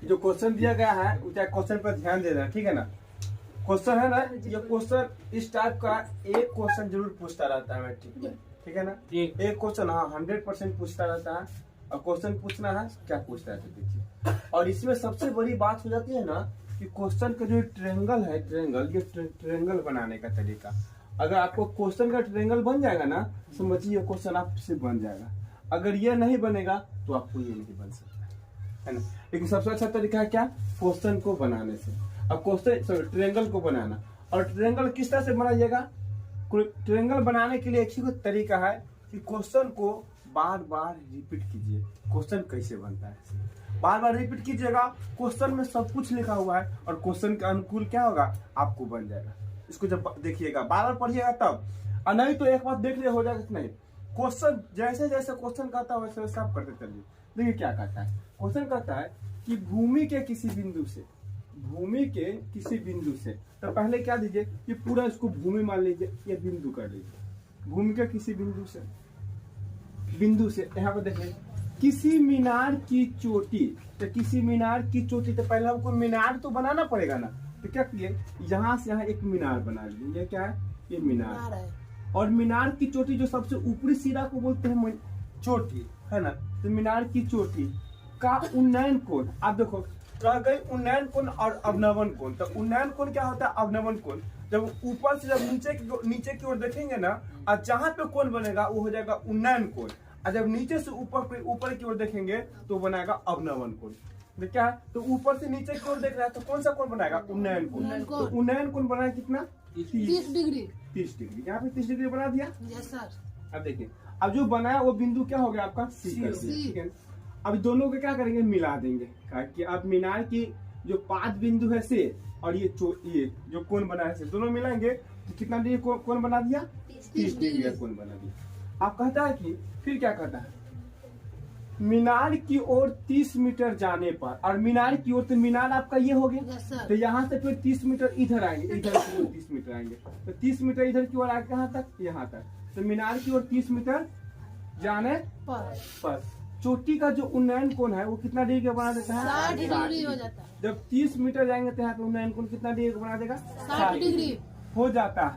जो क्वेश्चन दिया गया है उस क्वेश्चन पर ध्यान दे रहा है, ठीक है ना। क्वेश्चन है ना, ये क्वेश्चन इस टाइप का एक क्वेश्चन जरूर पूछता रहता है मैट्रिक में, ठीक है ना। एक क्वेश्चन हाँ 100% पूछता रहता है। और क्वेश्चन पूछना है क्या पूछता है तो देखिए। और इसमें सबसे बड़ी बात हो जाती है ना कि क्वेश्चन का जो ट्रायंगल है, ट्रायंगल ये ट्रायंगल बनाने का तरीका। अगर आपको क्वेश्चन का ट्रायंगल बन जाएगा ना, समझिए ये क्वेश्चन आपसे बन जाएगा। अगर ये नहीं बनेगा तो आपको ये नहीं बन सकता है ना। लेकिन सबसे अच्छा तरीका है क्या, क्वेश्चन को बनाने से। अब क्वेश्चन ट्रायंगल को बनाना, और ट्रायंगल किस तरह से बनाइएगा। ट्रायंगल बनाने के लिए एक ही तरीका है कि क्वेश्चन को बार बार रिपीट कीजिए। क्वेश्चन कैसे बनता है, बार बार रिपीट कीजिएगा। क्वेश्चन में सब कुछ लिखा हुआ है और क्वेश्चन के अनुकूल क्या होगा आपको बन जाएगा। इसको जब देखिएगा बार बार पढ़िएगा तब, और नहीं तो एक बार देख लिया हो जाएगा कि नहीं। क्वेश्चन जैसे जैसे क्वेश्चन कहता है वैसे वैसे आप करते चलिए। देखिए क्या कहता है, क्वेश्चन कहता है कि भूमि के किसी बिंदु से, भूमि के किसी बिंदु से, तो पहले क्या दीजिए, ये पूरा इसको भूमि मान लीजिए, ये बिंदु कर लीजिए। भूमि के किसी बिंदु से, बिंदु से यहाँ पर देखिए किसी मीनार की चोटी, तो किसी मीनार की चोटी, तो पहले हमको मीनार तो बनाना पड़ेगा ना। तो क्या किए, यहाँ से यहाँ एक मीनार बना लीजिए। ये क्या है, ये मीनार है। और मीनार की चोटी जो सबसे ऊपरी सिरा को बोलते हैं चोटी, है ना। तो मीनार की चोटी का उन्नयन कोण, आप देखो रह गई उन्नयन कोण और अवनवन कोण। तो उन्नयन कोण क्या होता है, अवनवन कोण। जब ऊपर से जब नीचे की ओर देखेंगे ना, और जहां पे कोण बनेगा वो हो जाएगा उन्नयन कोण। और जब नीचे से ऊपर की ओर देखेंगे तो बनाएगा अवनवन कोण। तो क्या है, तो ऊपर से नीचे की ओर देख रहा है तो कौन सा कोण बनाएगा, उन्नयन कोण। तो उन्नयन कोण बनाया कितना, 30 डिग्री। 30 डिग्री, यहाँ पे 30 डिग्री बना दिया। Yes sir. अब देखिए, अब जो बनाया वो बिंदु क्या हो गया आपका, सी कर दिया, ठीक है। अब दोनों को क्या करेंगे, मिला देंगे। कि अब मीनार की जो 5 बिंदु है से, और ये जो कोण बना है से, दोनों मिलाएंगे तो कितना डिग्री कोण बना दिया, 30 डिग्री का कोण बना दिया। आप कहता है कि फिर क्या कहता है, मीनार की ओर 30 मीटर जाने पर, और मीनार की ओर, तो मीनार आपका ये हो गया। तो यहाँ से फिर 30 मीटर इधर आएंगे, इधर की ओर 30 मीटर आएंगे। तो 30 मीटर इधर की ओर आगे कहाँ तक, यहाँ तक। तो मीनार की ओर 30 मीटर जाने पर चोटी का जो उन्नयन कोण है वो कितना डिग्री का बना देता है, 60 डिग्री हो जाता है। जब 30 मीटर जाएंगे तो यहाँ पे उन्नयन कोण कितना डिग्री का बना देगा, 60 डिग्री हो जाता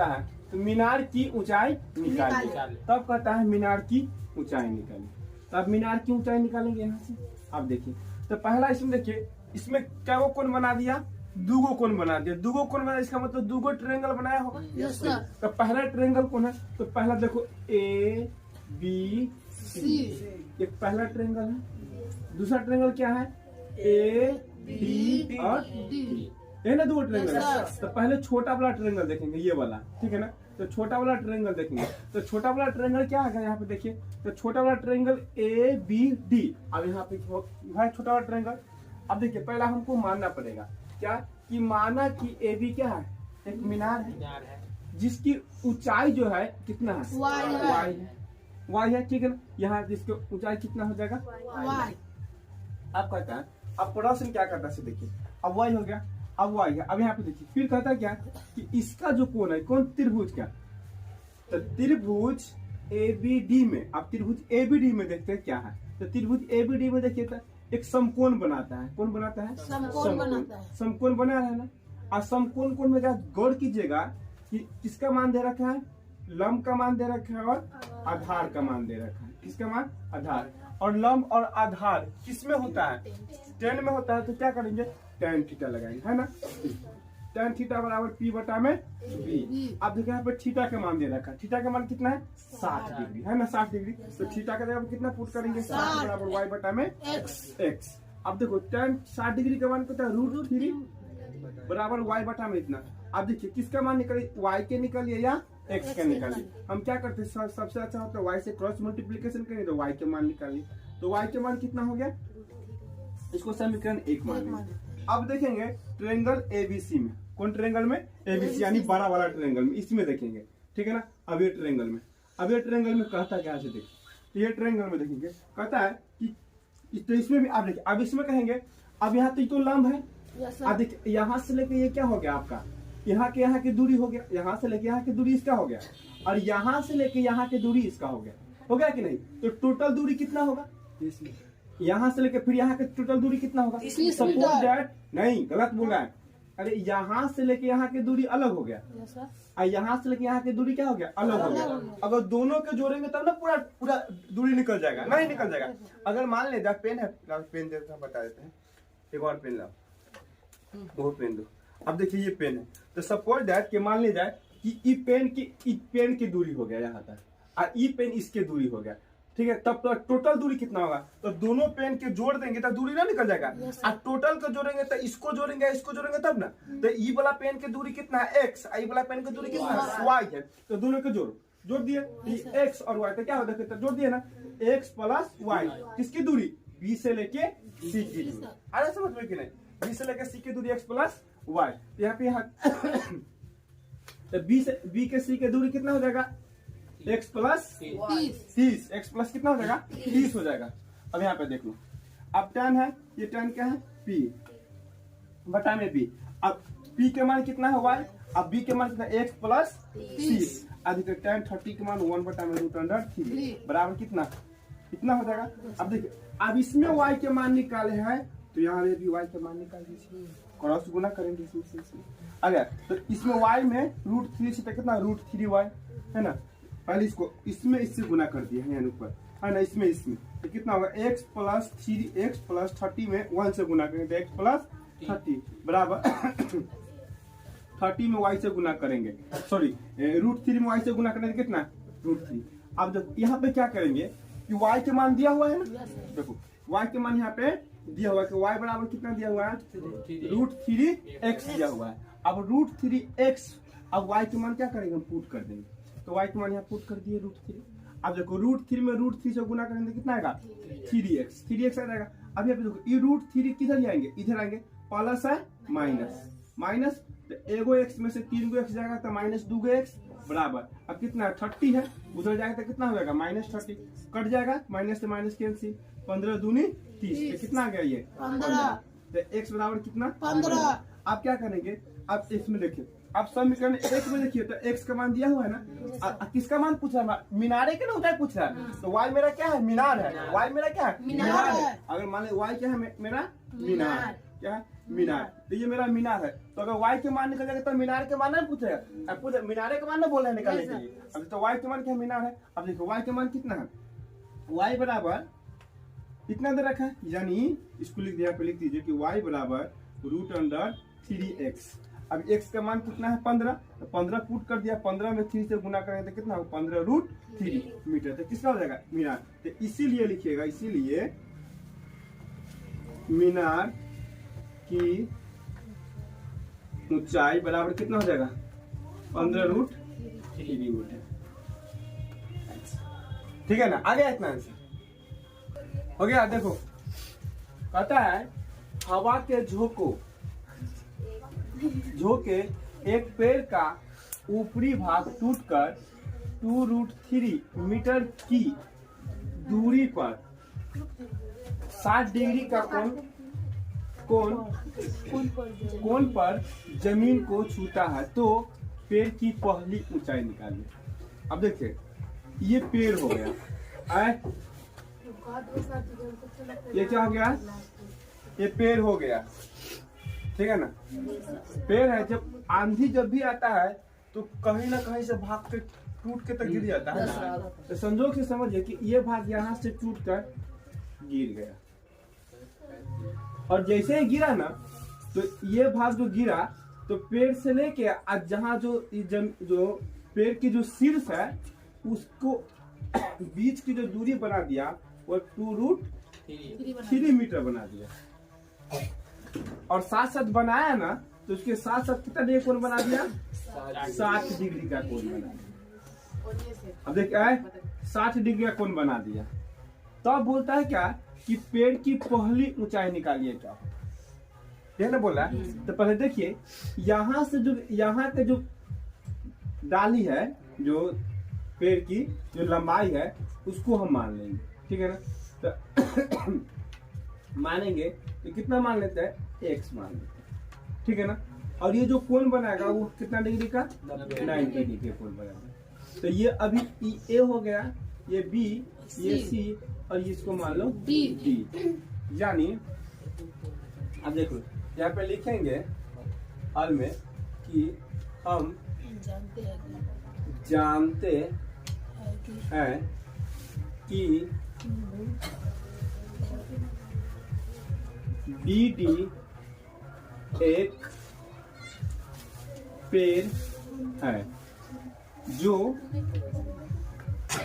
है। तो मीनार की ऊंचाई निकालिए। तब कहता है मीनार की ऊंचाई निकालिए। तब मीनार की ऊंचाई निकालेंगे यहाँ से। अब देखिए, तो पहला इसमें देखिए, इसमें क्या वो कोण बना दिया, दूगो कोण बना दिया। दूगो कोण बना, इसका मतलब दूगो ट्रायंगल बनाया होगा। Yes sir. तो पहला ट्रायंगल कौन है, तो पहला देखो A B C, एक पहला ट्रायंगल है। दूसरा ट्रायंगल क्या है, A B और D, है ना, दो ट्रायंगल। तो पहले छोटा वाला ट्रायंगल देखेंगे, ये वाला, ठीक है ना। तो छोटा वाला ट्रायंगल देखेंगे, तो छोटा वाला ट्रायंगल क्या है यहाँ पे देखिए। तो छोटा वाला ट्रायंगल A B D। अब यहाँ पे है छोटा वाला ट्रायंगल। अब देखिए, पहला हमको मानना पड़ेगा क्या, कि माना कि AB क्या है, एक मीनार है, जिसकी ऊंचाई जो है कितना है, y है, ठीक है ना। यहाँ जिसकी ऊंचाई कितना हो जाएगा, y। अब कहता है, अब प्रश्न क्या करता है, देखिए अब y हो गया, अब y है। अब यहाँ पे देखिए फिर कहता है क्या, कि इसका जो कोण है, कौन, त्रिभुज का। तो त्रिभुज ABD में, अब त्रिभुज ABD में देखते हैं क्या है। तो त्रिभुज ABD में देखिए तो एक समकोण बनाता है। कौन बनाता है, समकोण बनाता है। समकोण बना है ना। और समकोण कोण में क्या गौर कीजिएगा कि किसका मान दे रखा है, लंब का मान दे रखा है और आधार का मान दे रखा है। किसका मान, आधार। और लंब और आधार किस में होता है, tan में होता है। तो क्या करेंगे, tan थीटा लगाएंगे, है ना। tan थीटा बराबर P बटा में V। अब देखिए यहाँ पे थीटा का मान दे रखा है। थीटा का मान कितना है, 60 डिग्री, है ना, 60 डिग्री। तो थीटा का जगह कितना पुट करेंगे, 60 बराबर Y बटा में X। अब देखो tan 60 डिग्री का मान कितना है, √3 बराबर Y बटा में इतना। अब देखिए किसका मान निकालिए, Y के निकालिए या X का निकालिए। हम क्या करते हैं, सबसे अच्छा होता है Y से क्रॉस मल्टीप्लीकेशन करेंगे तो Y के मान निकालिए। तो Y के मान कितना हो गया, इसको समीकरण 1 मान लेंगे। अब देखेंगे ट्रायंगल ABC में, कौन ट्रायंगल में, ABC यानी बड़ा वाला ट्रायंगल में, इसमें देखेंगे, ठीक है ना। अब ये ट्रायंगल में, कहता क्या है, देखिए ये ट्रायंगल में देखेंगे, कहता है कि तो इसमें भी आप देखिए, अब इसमें कहेंगे, अब यहाँ तो लंब है। अब देखिए यहाँ से लेके ये क्या हो गया आपका, यहाँ की दूरी हो गया, यहाँ से लेके यहाँ की दूरी इसका हो गया, और यहाँ से लेके यहाँ की दूरी इसका हो गया कि नहीं। तो टोटल दूरी कितना होगा, 30 मीटर। यहाँ से लेके फिर यहाँ के टोटल दूरी कितना होगा? 30 सपोज मीटर। दैट, नहीं गलत बोल रहा है, अरे यहाँ से लेके यहाँ की दूरी अलग हो गया, Yes, sir. और यहाँ से लेके यहाँ की दूरी क्या हो गया? अलग हो गया। अगर दोनों के जोड़ेंगे तब ना पूरा पूरा दूरी निकल जाएगा, नहीं निकल जाएगा। अगर मान ले पेन है, पेन देते हैं, बता देते हैं, एक और पेन लाओ, वो पेन दो। अब देखिए ये पेन है, तो सपोज दैट कि मान ले जाए कि ई पेन की दूरी हो गया यहाँ तक, और ई पेन इसके दूरी हो गया, ठीक है। तब तो टोटल दूरी कितना होगा? तो दोनों पेन के जोड़ देंगे तो दूरी ना निकल जाएगा, और टोटल को जोड़ेंगे तो इसको जोड़ेंगे तब ना। तो ई वाला पेन की दूरी कितना है? x, ई वाला पेन की दूरी कितना है? y है। तो दोनों को जोड़ दिए, x और y, तो क्या होता है? तो जोड़ दिए ना, x प्लस y, किसकी दूरी? b से लेके c की दूरी। अरे समझ में कि नहीं? b से लेके c की दूरी x प्लस y, यहाँ पे तो b के c की दूरी कितना हो जाएगा? x प्लस 30, x प्लस कितना हो जाएगा? 30 हो जाएगा। अब यहाँ पे देख लो, अब tan है, ये tan क्या है? p बटा में b। अब p के मान कितना है? y। अब b के मान कितना? x प्लस 30, अधिक tan 30 के मान 1 बटा में √3 बराबर कितना? इतना हो जाएगा। अब देखिए, अब इसमें y के मान निकाले हैं, तो यहाँ भी y के मान निकाल दीजिए, क्रॉस गुना करेंगे इसमें। अगर तो इसमें y में √3 से कितना? √3y है ना। पहले इसमें इससे गुना कर दिया है ऊपर, है ना, इसमें तो कितना होगा? x प्लस 3x प्लस 30 में 1 से गुना करेंगे तो x प्लस 30 बराबर 30 में y से गुना करेंगे, सॉरी √3 में y से गुना करेंगे कितना? √3। अब जब यहाँ पे क्या करेंगे कि y के मान दिया हुआ है ना, देखो y के मान यहाँ पे दिया हुआ है कि y बराबर कितना दिया हुआ है? √3x दिया हुआ है। अब √3x, अब y के मान क्या करेंगे? हम पुट कर देंगे, तो y के मान यहाँ पुट कर दिए √3। अब देखो √3 में √3 से गुना करेंगे कितना आएगा? 3x आ जाएगा। अब यहाँ पे देखो ये √3 किधर जाएंगे? इधर आएंगे, प्लस है माइनस, तो एगो x में से 3 गो x जाएगा तो -2 गो x बराबर, अब कितना है? 30 है, उधर जाएगा तो कितना हो जाएगा? -30, कट जाएगा, माइनस से माइनस कैंसिल, 15 दूनी 30, तो कितना आ गया? ये 15। तो x बराबर कितना? 15। अब क्या करेंगे? अब इसमें देखिए, अब समीकरण 1 में देखिए, तो x का मान दिया हुआ है ना, किसका मान पूछ रहा है? मीनारे के ना ऊंचाई पूछ रहा है, तो y मेरा क्या है? मीनार है। y मेरा क्या है? मीनार है। अगर मान ले y क्या है? मेरा मीनार, क्या है? मीनार। तो ये मेरा मीनार है, तो अगर y के मान निकल जाएगा तो मीनार के मान ना पूछेगा, अब पूछ मीनारे के मान ना बोल रहे हैं निकालने के लिए। अब तो y के मान क्या? मीनार है। अब देखो y के मान कितना है? y बराबर इतना दे रखा है, यानी इसको लिख दिया, लिख दीजिए कि y बराबर √3x। अब x का मान कितना है? 15, तो 15 पुट कर दिया, 15 में 3 से गुना करेंगे तो कितना होगा? 15√3 मीटर, तो किसका हो जाएगा? मीनार। तो इसीलिए लिखिएगा, इसीलिए मीनार की ऊंचाई बराबर कितना हो जाएगा? 15√3 मीटर। ठीक है ना, आ गया इतना आंसर हो गया। देखो कहता है हवा के झोंके एक पेड़ का ऊपरी भाग टूटकर 2√3 मीटर की दूरी पर 60 डिग्री का कोण पर जमीन को छूता है, तो पेड़ की पहली ऊंचाई निकालिए। अब देखिए, ये पेड़ हो गया, ये क्या हो गया? ये पेड़ हो गया, ठीक है ना। पेड़ है, जब आंधी जब भी आता है तो कहीं ना कहीं से भाग के टूट के तक गिर जाता है। तो संजोग से समझिए कि ये भाग यहाँ से टूट कर गिर गया, और जैसे ही गिरा ना, तो ये भाग जो गिरा, तो पेड़ से लेके आज जहाँ जो पेड़ की जो शीर्ष है उसको बीच की जो दूरी बना दिया वो 2√3 मीटर बना दिया, और साथ साथ बनाया ना, तो उसके साथ साथ कितना डिग्री कोण बना दिया? 60 डिग्री का कोण बना दिया। अब देखिए 60 डिग्री का कोण बना दिया, तो अब बोलता है क्या कि पेड़ की पहली ऊंचाई निकालिए। क्या ये ना बोला? तो पहले देखिए, यहाँ से जो यहाँ के जो डाली है, जो पेड़ की जो लंबाई है, उसको हम मान लेंगे, ठीक है ना। तो मानेंगे तो कितना मान लेते हैं? x मान लेते हैं, ठीक है ना। और ये जो कोण बनाएगा वो कितना डिग्री का? 90 डिग्री कोण बनाएगा। तो ये अभी ए हो गया, ये बी, ये सी, और इसको मान लो डी। डी। यानी अब देखो यहाँ पे लिखेंगे हल में कि हम जानते हैं कि डी डी एक पेड़ है जो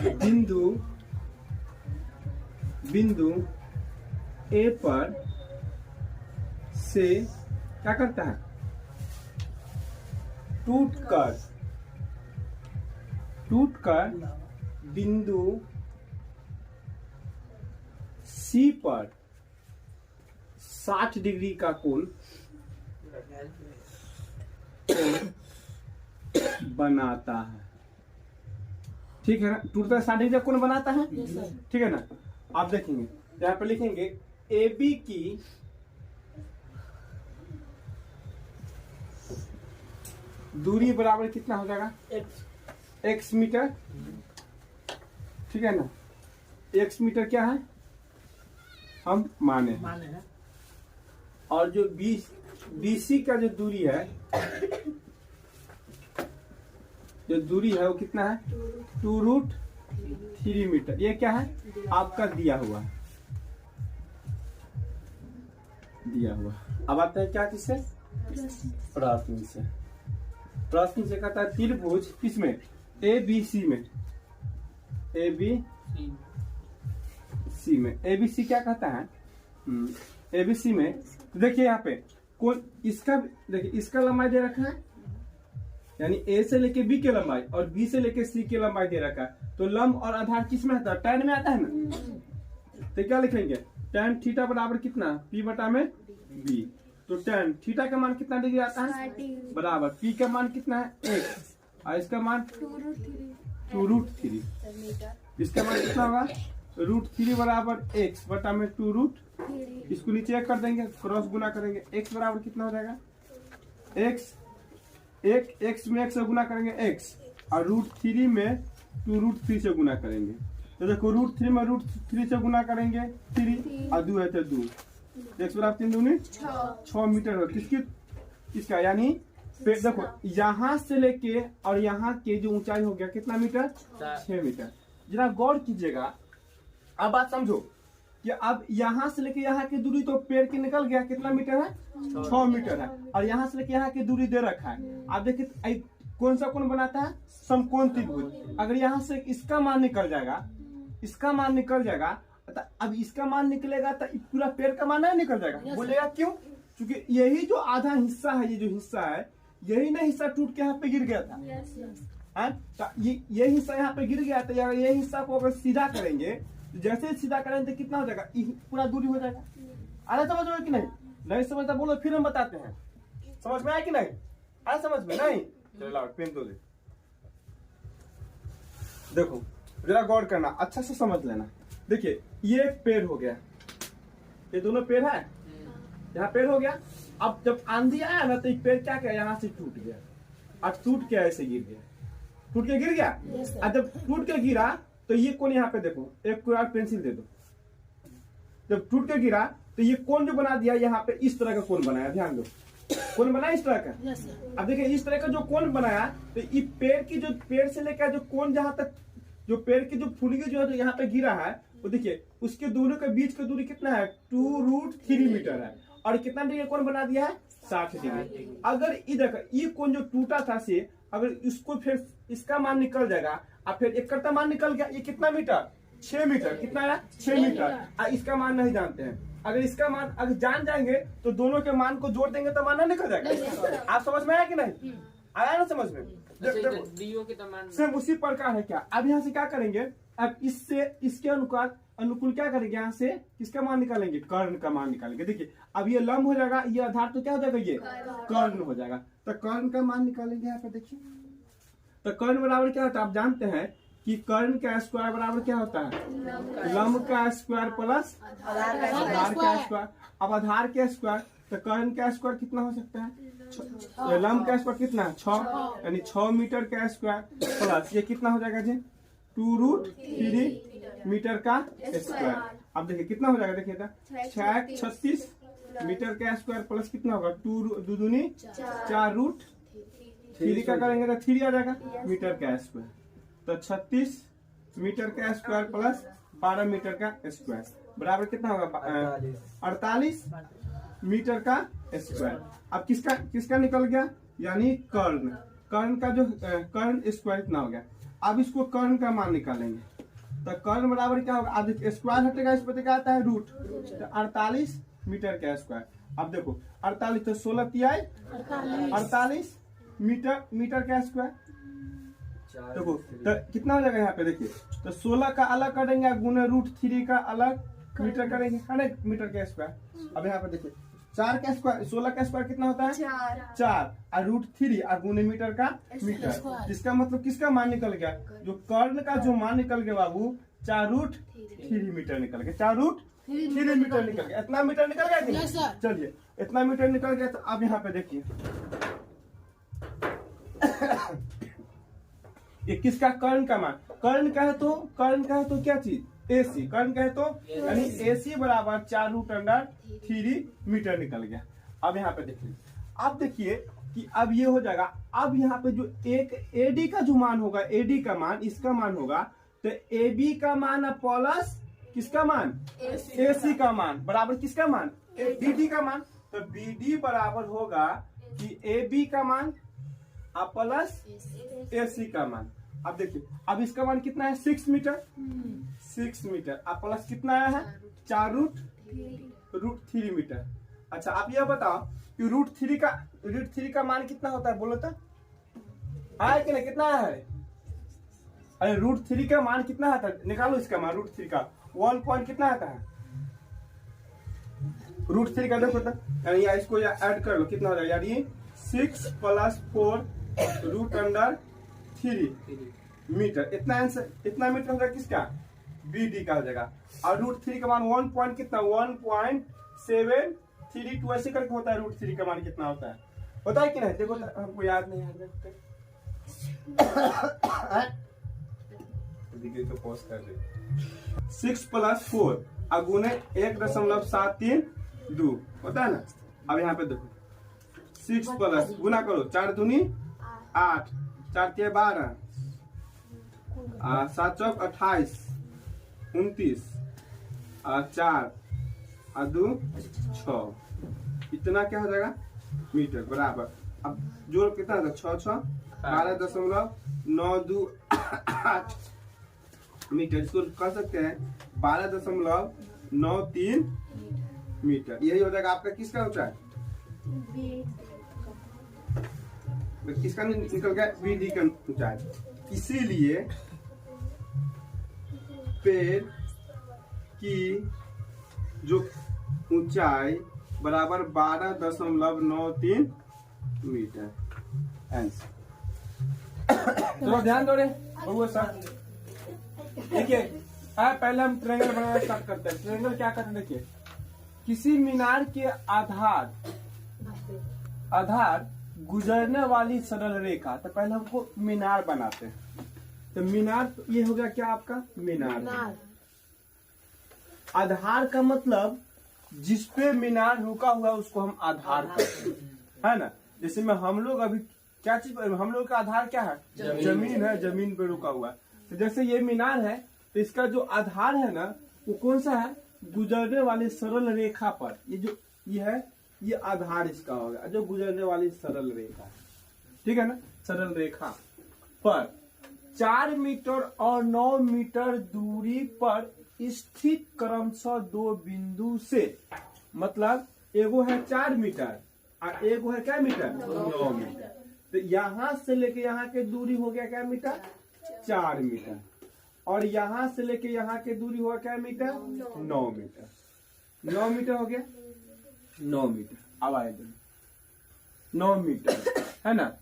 बिंदु ए पर से क्या करता है, टूटकर बिंदु सी पर 60 डिग्री का कोण बनाता है। ठीक है ना, टूटता है 60 डिग्री का कोण बनाता है। ठीक है ना, आप देखेंगे यहाँ पे लिखेंगे ए बी की दूरी बराबर कितना हो जाएगा, x मीटर। ठीक है ना, x मीटर क्या है हम माने हैं। और जो BC का जो दूरी है वो कितना है, 2√3 मीटर। ये क्या है आपका दिया हुआ। अब आता है क्या चीज से, प्रश्न से। प्रश्न से कहता है त्रिभुज किसमें, ABC में, ABC क्या कहता है, ABC में तो देखिए यहाँ पे कौन इसका, देखिए इसका लंबाई दे रखा है, यानी A से लेके B की लंबाई और B से लेके C की लंबाई दे रखा है। तो लंब और आधार किस में आता है, tan में आता है ना। तो क्या लिखेंगे, tan थीटा बराबर कितना, P बटा में B। तो tan थीटा का मान कितना डिग्री आता है, बराबर P का मान कितना है, x, और इसका मान 2√3। इसका मान कितना होगा, √3 बराबर x बटा में 2√। इसको नीचे एक कर देंगे, क्रॉस गुना करेंगे, x बराबर कितना हो जाएगा, x में x से गुना करेंगे x, और √3 में 2√3 से गुना करेंगे। तो देखो √3 में √3 से गुना करेंगे 3, और 2 है तो 2, x बराबर 3 दूनी 6 मीटर हो। किसका यानी देखो यहाँ से लेके और यहाँ के जो ऊंचाई हो गया कितना मीटर, 6 मीटर। जरा गौर कीजिएगा, अब बात समझो कि अब यहाँ से लेके यहाँ की दूरी तो पेड़ की निकल गया, कितना मीटर है, 6 मीटर है। और यहाँ से लेके यहाँ की दूरी दे रखा है। आप देखिए कौन सा कोण बनाता है, समकोण त्रिभुज। अगर यहाँ से इसका मान निकल जाएगा, तो अब इसका मान निकलेगा तो पूरा पेड़ का मान नहीं निकल जाएगा। बोलेगा क्यों, क्योंकि यही जो आधा हिस्सा है, ये जो हिस्सा है, यही ना हिस्सा टूट के यहाँ पे गिर गया था। तो ये हिस्सा यहाँ पे गिर गया था। ये हिस्सा को अगर सीधा करेंगे, जैसे सीधा करेंगे तो कितना हो जाएगा, पूरा दूरी हो जाएगा। आया समझ में कि नहीं समझता बोलो, फिर हम बताते हैं। समझ में आया कि नहीं, आया समझ में नहीं, चलो पेन तो दे। देखो जरा गौर करना, अच्छा से समझ लेना। देखिए ये एक पेड़ हो गया, ये दोनों पेड़ है, यहाँ पेड़ हो गया। अब जब आंधी आया ना तो ये पेड़ क्या किया, यहाँ से टूट गया, और टूट के ऐसे गिर गया, टूट के गिर गया। और जब टूट के गिरा तो ये कोण यहाँ पे देखो, एक कोई पेंसिल दे दो। जब टूट के गिरा तो ये कोण जो बना दिया, यहाँ पे इस तरह का कोण बनाया, ध्यान दो, कोण बनाया इस तरह का। अब देखिए इस तरह का जो कोण बनाया, तो ये पेड़ से लेकर जो कोण जहां तक, जो पेड़ की जो फुलगी जो है यहाँ पे गिरा है, वो देखिए उसके दोनों के बीच का दूरी कितना है, 2√3 मीटर है। और कितना डिग्री कोण बना दिया है, 60 डिग्री। अगर इधर ये कोण जो टूटा था से, अगर इसको फिर इसका मान निकल जाएगा, और फिर एक का मान निकल गया, ये कितना मीटर, 6 मीटर। कितना है, 6 मीटर। इसका मान नहीं जानते हैं, अगर इसका मान अगर जान जाएंगे तो दोनों के मान को जोड़ देंगे तो मान ना निकल जाएगा। आप समझ में आया कि नहीं, आया ना समझ में। सिर्फ उसी प्रकार है। क्या अब यहाँ से क्या करेंगे, अब इससे इसके अनुकूल क्या करेंगे, यहाँ से किसका मान निकालेंगे, कर्ण का मान निकालेंगे। देखिए अब ये लंब हो जाएगा, ये आधार तो क्या हो जाएगा, ये कर्ण हो जाएगा। तो कर्ण का मान निकालेंगे यहाँ पे। देखिए तो कर्ण बराबर क्या होता है, आप जानते हैं कि कर्ण का स्क्वायर बराबर क्या होता है, लंब का स्क्वायर प्लस आधार का स्क्वायर। अब आधार का स्क्वायर, तो कर्ण का स्क्वायर कितना हो सकता है, लंब का स्क्वायर कितना है, 6, यानी 6 मीटर का स्क्वायर प्लस ये कितना हो जाएगा जी, 2√3 मीटर का स्क्वायर। अब देखिए कितना हो जाएगा, देखिए 36 मीटर का स्क्वायर प्लस कितना होगा 2 दूनी 4√3 का करेंगे तो 3 आ जाएगा मीटर का स्क्वायर। तो 36 मीटर का स्क्वायर प्लस 12 मीटर का स्क्वायर बराबर कितना होगा 48 मीटर का स्क्वायर। अब किसका निकल गया, यानी कर्ण का जो कर्ण स्क्वायर इतना हो गया। अब इसको कर्ण का मान निकालेंगे तो कर्ण बराबर क्या होगा, अब स्क्वायर हटेगा इस पर क्या आता है रूट, तो 48 मीटर का स्क्वायर। अब देखो 48 तो 16 तिहाई 48 मीटर का स्क्वायर। देखो तो कितना हो जाएगा यहाँ पे, देखिए तो 16 का अलग करेंगे गुने √3 का अलग मीटर करेंगे, है ना, मीटर का स्क्वायर। अब यहाँ पे देखिए 4 का स्क्वायर 16 का स्क्वायर कितना होता है 4 और √3 और गुने मीटर का मीटर। जिसका मतलब किसका मान निकल गया, जो कर्ण का जो मान निकल गया बाबू 4√3 मीटर निकल गया, 4√3 मीटर निकल गया। इतना मीटर निकल गया कि नहीं? चलिए इतना मीटर निकल गया। तो अब यहाँ पे देखिए ये किसका कर्ण का मान, कर्ण का है तो क्या चीज AC, कर्ण का है तो यानी AC बराबर 4√3 मीटर निकल गया। अब यहाँ पे देखिए, अब देखिए कि अब ये हो जाएगा। अब यहाँ पे जो एक AD का जो मान होगा, AD का मान इसका मान होगा तो AB का मान प्लस किसका मान AC का मान बराबर किसका मान BD का मान। तो BD बराबर होगा कि AB का मान प्लस AC का मान। अब देखिए अब इसका मान कितना है 6 मीटर अब प्लस कितना आया है 4√3 मीटर। अच्छा आप यह बताओ कि √3 का मान कितना होता है, बोलो तो आया कि नहीं, कितना आया है? अरे √3 का मान कितना आता है, निकालो इसका मान √3 का 1 पॉइंट कितना आता है √3 का, देखो तो या इसको या ऐड कर लो कितना हो जाएगा, यानी 6 + 4 √3 मीटर। इतना मीटर होगा किसका BD का हो जाएगा। और √3 का मान 1 पॉइंट कितना 1.732 ऐसे करके होता है। √3 का मान कितना होता है कि नहीं, देखो हमको याद नहीं है तो पोस्ट कर दे। 6 + 4 अगुने 1.732 होता है ना। अब यहाँ पे देखो 6 प्लस गुना करो 4 दूनी 8 4 तिया 12 7 चौक 28 29 4 2 6 इतना क्या हो जाएगा मीटर बराबर। अब जोड़ कितना था 6 6 12.92 मीटर, इसको कर सकते हैं 12.93 मीटर। यही हो जाएगा आपका किसका ऊंचाई, किसका निकल गया BD का ऊंचाई। इसीलिए पेड़ की जो ऊंचाई बराबर 12.93 मीटर आंसर। तो ध्यान दो रे देखिए पहले हम ट्रायंगल बनाना स्टार्ट करते हैं। ट्रायंगल क्या करते हैं, देखिए किसी मीनार के आधार गुजरने वाली सरल रेखा, तो पहले हमको मीनार बनाते हैं। तो मीनार ये हो गया क्या आपका मीनार। आधार का मतलब जिस पे मीनार रुका हुआ है उसको हम आधार कहते हैं, है ना। जैसे में हम लोग अभी क्या चीज, हम लोग का आधार क्या है जमीन है, जमीन पे रुका हुआ है। तो जैसे ये मीनार है तो इसका जो आधार है ना वो कौन सा है, गुजरने वाली सरल रेखा पर। ये जो ये है ये आधार इसका होगा, जो गुजरने वाली सरल रेखा है, ठीक है ना। सरल रेखा पर 4 मीटर और 9 मीटर दूरी पर स्थित क्रमशः 2 बिंदु से, मतलब एगो है 4 मीटर और एगो है क्या मीटर 9 मीटर। तो यहाँ से लेके यहाँ के दूरी हो गया क्या मीटर 4 मीटर, और यहाँ से लेके यहाँ के दूरी हुआ क्या मीटर 9 मीटर। 9 मीटर हो गया 9 मीटर। अब आए 9 मीटर है ना।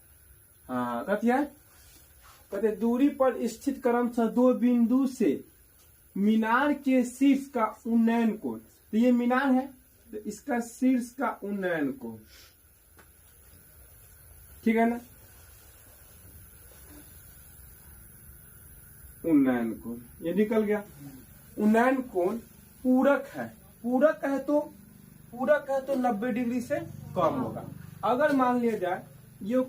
हाँ कहते दूरी पर स्थित क्रमशः 2 बिंदु से मीनार के शीर्ष का उन्नयन कोण। तो ये मीनार है तो इसका शीर्ष का उन्नयन कोण, ठीक है ना। उन्नयन कोण, ये निकल गया। उन्नयन कोण पूरक है, पूरक है तो 90 डिग्री से कम होगा। अगर मान लिया जाए ये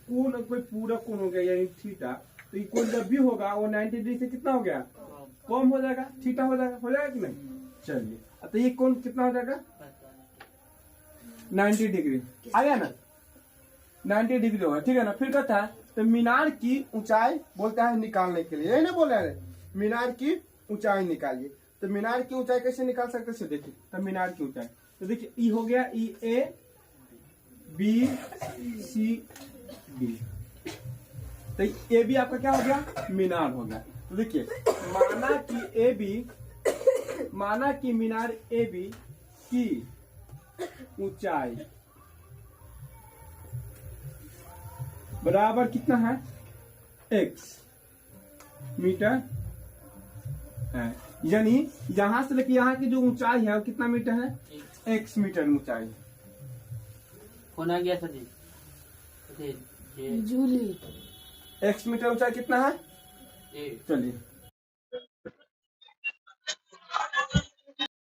कोण कोई पूरक कोण हो गया यानी थीटा, तो ये कोण जब भी होगा वो 90 डिग्री से कितना हो गया, कम हो जाएगा, थीटा हो जाएगा कि नहीं। चलिए तो ये कोण कितना हो जाएगा 90 डिग्री आ गया ना, 90 डिग्री होगा, ठीक है ना। फिर कहता है तो मीनार की ऊंचाई बोलता है निकालने के लिए, यही ना बोल रहे मीनार की ऊंचाई निकालिए। तो मीनार की ऊंचाई कैसे निकाल सकते हैं, देखिए तो मीनार की ऊंचाई तो देखिए ई हो गया, ई ए बी सी डी, तो ए बी आपका क्या हो गया, मीनार हो गया। तो देखिए माना कि मीनार ए बी की ऊंचाई बराबर कितना है, x मीटर है, यानी यहां से लेके यहाँ की जो ऊंचाई है वो कितना मीटर है, x मीटर ऊंचाई। कौन आ गया सर जी? जूली। x मीटर ऊंचाई कितना है, चलिए